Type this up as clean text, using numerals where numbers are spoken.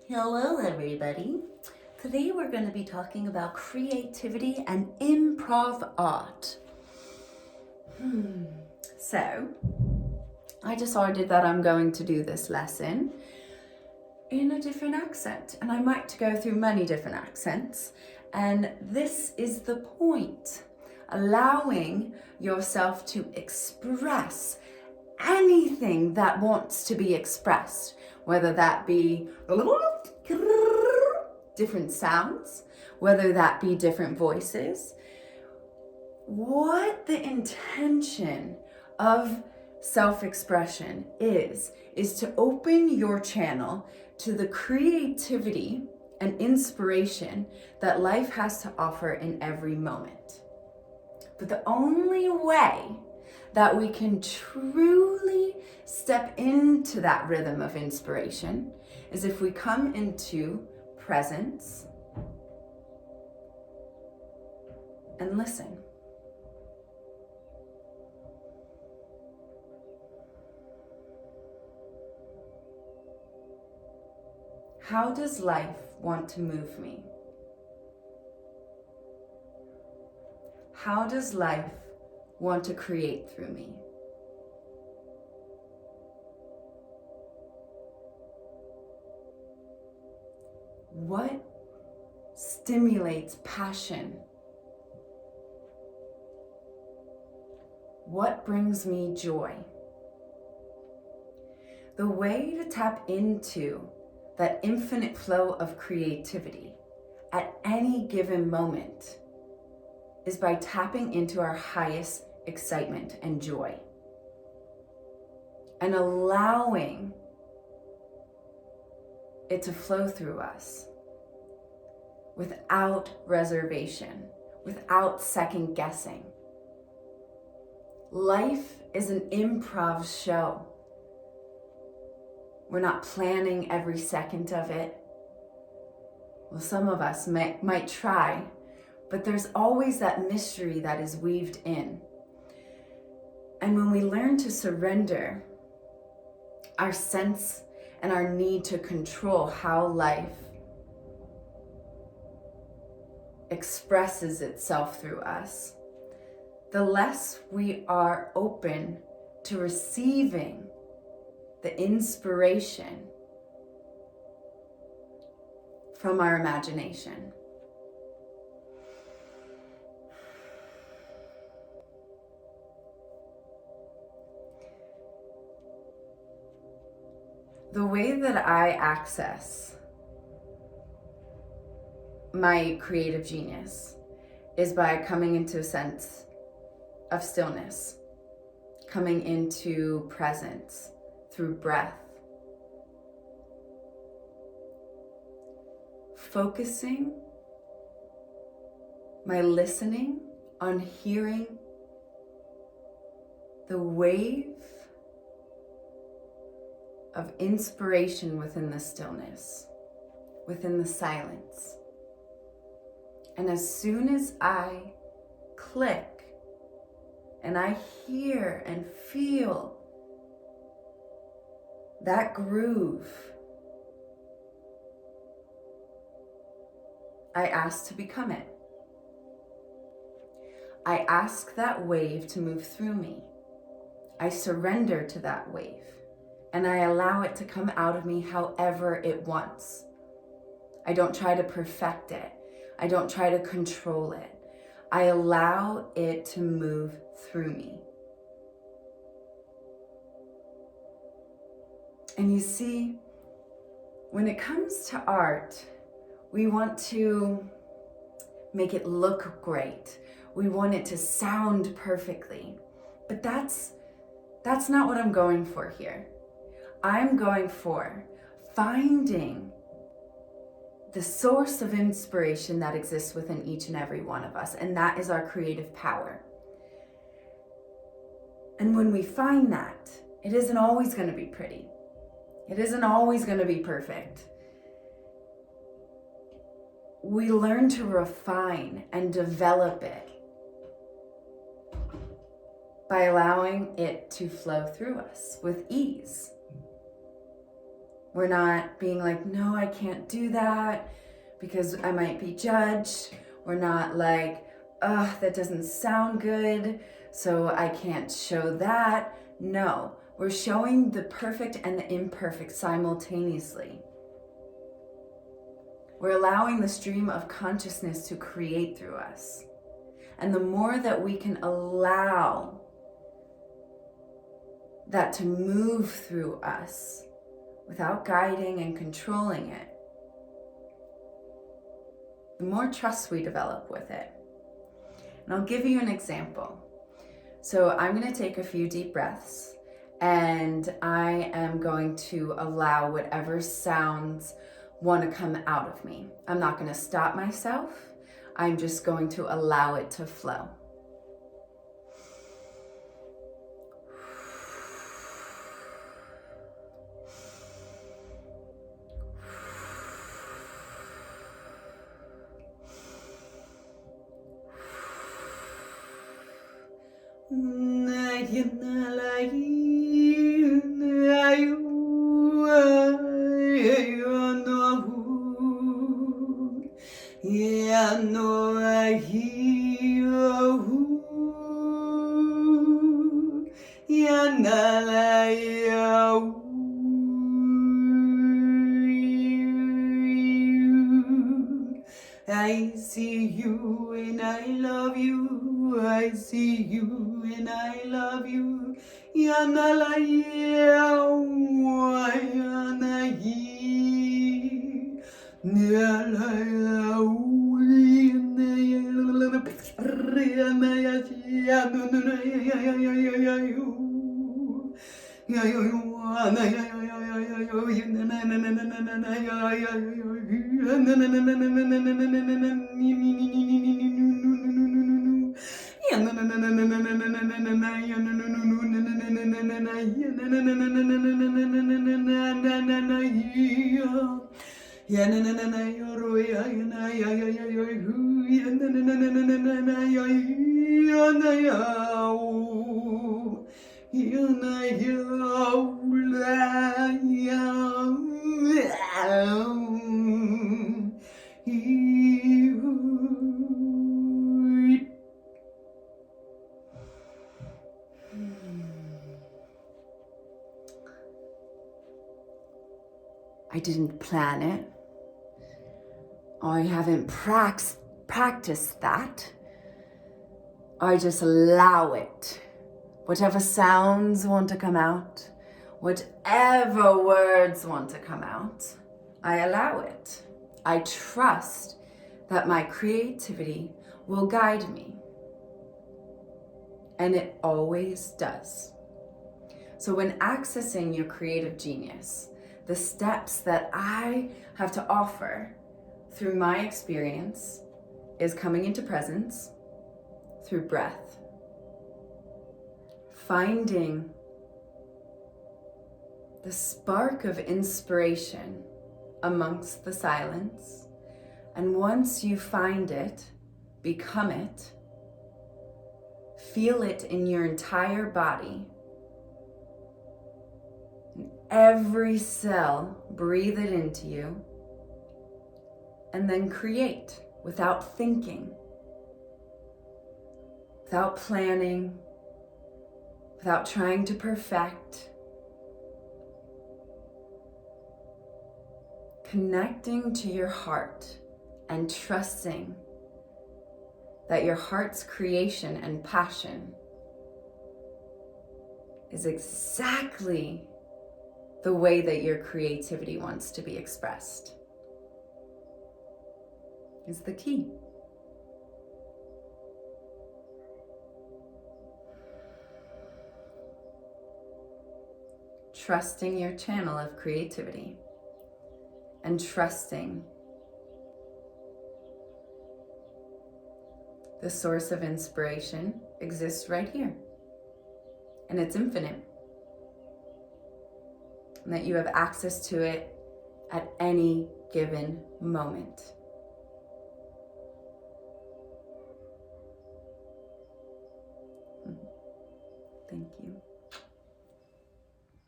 Hello, everybody. Today we're going to be talking about creativity and improv art. So, I decided that I'm going to do this lesson in a different accent, and I might go through many different accents. And this is the point, allowing yourself to express anything that wants to be expressed, whether that be different sounds, whether that be different voices. What the intention of self-expression is to open your channel to the creativity and inspiration that life has to offer in every moment. But the only way that we can truly step into that rhythm of inspiration is if we come into presence and listen. How does life want to move me? How does life want to create through me? What stimulates passion? What brings me joy? The way to tap into that infinite flow of creativity at any given moment is by tapping into our highest excitement and joy and allowing it to flow through us without reservation, without second guessing. Life is an improv show. We're not planning every second of it. Well, some of us might try, but there's always that mystery that is weaved in. And when we learn to surrender our sense and our need to control how life expresses itself through us, the less we are open to receiving the inspiration from our imagination. The way that I access my creative genius is by coming into a sense of stillness, coming into presence through breath, focusing my listening on hearing the wave of inspiration within the stillness, within the silence. And as soon as I click and I hear and feel that groove, I ask to become it. I ask that wave to move through me. I surrender to that wave and I allow it to come out of me however it wants. I don't try to perfect it. I don't try to control it. I allow it to move through me. And you see, when it comes to art, we want to make it look great. We want it to sound perfectly. But that's not what I'm going for here. I'm going for finding the source of inspiration that exists within each and every one of us, and that is our creative power. And when we find that, it isn't always going to be pretty. It isn't always going to be perfect. We learn to refine and develop it by allowing it to flow through us with ease. We're not being like, no, I can't do that because I might be judged. We're not like, ugh, that doesn't sound good, so I can't show that. No, we're showing the perfect and the imperfect simultaneously. We're allowing the stream of consciousness to create through us. And the more that we can allow that to move through us without guiding and controlling it, the more trust we develop with it. And I'll give you an example. So I'm going to take a few deep breaths, and I am going to allow whatever sounds want to come out of me. I'm not going to stop myself. I'm just going to allow it to flow. I see you and I love you. I see you and I love you. I didn't plan it. I haven't practiced that. I just allow it. Whatever sounds want to come out, whatever words want to come out, I allow it. I trust that my creativity will guide me. And it always does. So when accessing your creative genius, the steps that I have to offer through my experience is coming into presence through breath, finding the spark of inspiration amongst the silence, and once you find it, become it, feel it in your entire body. Every cell, breathe it into you, and then create without thinking, without planning, without trying to perfect. Connecting to your heart and trusting that your heart's creation and passion is exactly the way that your creativity wants to be expressed is the key. Trusting your channel of creativity and trusting the source of inspiration exists right here, and it's infinite, and that you have access to it at any given moment.